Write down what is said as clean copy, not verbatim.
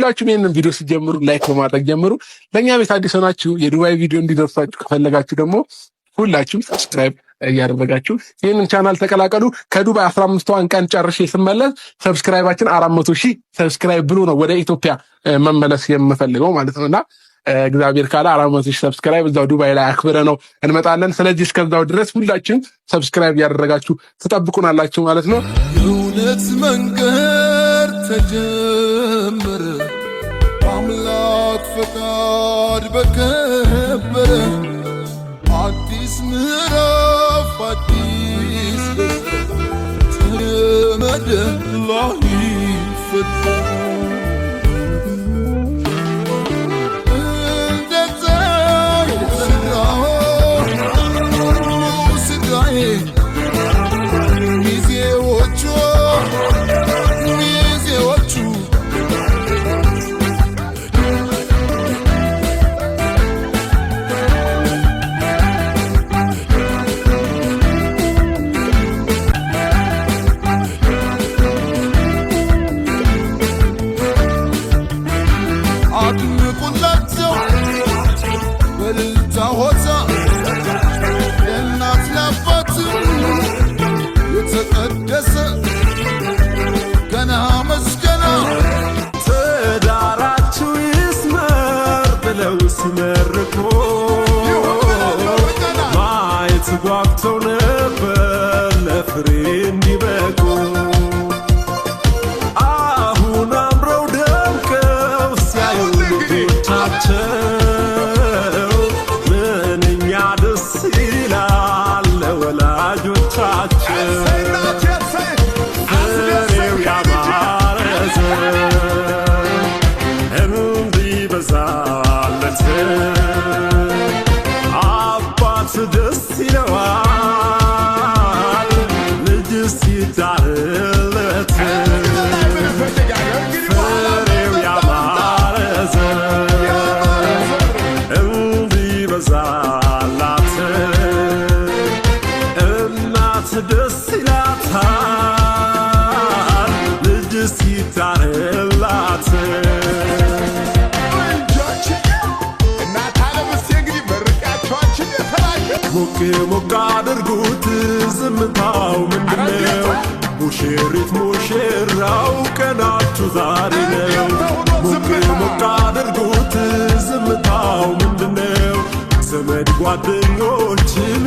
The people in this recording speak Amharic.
ሁላችሁም ይሄንን ቪዲዮ ሲጀምሩ ላይክ በማድረግ ጀምሩ። ለኛ ቤት አዲስ ሆናችሁ የዱባይ ቪዲዮ እንዲደርሳችሁ ከፈለጋችሁ ደግሞ ሁላችሁም ሰብስክራይብ እያደረጋችሁ ይሄንን ቻናል ተቀላቀሉ። ከዱባይ 15ዋን ቀን ጨርሼ ስመለስ ሰብስክራይባችን 400,000 ሰብስክራይብ ብሎ ነው ወደ ኢትዮጵያ መመለስ የምፈልገው ማለት ነውና እግዚአብሔር ካለ 400,000 ሰብስክራይብ እዛው ዱባይ ላይ አክብረ ነው እንመጣለን። ስለዚህ እስከዛው ድረስ ሁላችሁም ሰብስክራይብ ያደረጋችሁ ተጠብቁናላችሁ ማለት ነው። የእውነት መንገድ ተጀመረ አምላክ ፈቃድ በከበረ አዲስ ምዕራፍ አዲስ ተመደ ላይ ፈታ ጓግተው ነበር ለፍሬ እንዲበቁ አሁን አምረው ደምቀው ሲያዩ ልጆቻቸው ምንኛ ደስ ይላል ለወላጆቻቸው ፍሬው ያማረ ዘር እንዲበዛለት ደስ ይለዋል ልጅ ሲዳርለት ፍሬው ያማረ ዘር እንዲበዛላት እናት ደስ ይላታል ልጅ ሲዳርላት ሞቅ ሞቅ አድርጉት ዝምታው ምንድነው? ሙሽሪት ሙሽራው ቀናችሁ ዛሬ ነው። ሞቅ ሞቅ አድርጉት ዝምታው ምንድነው? ዘመድ ጓደኞችን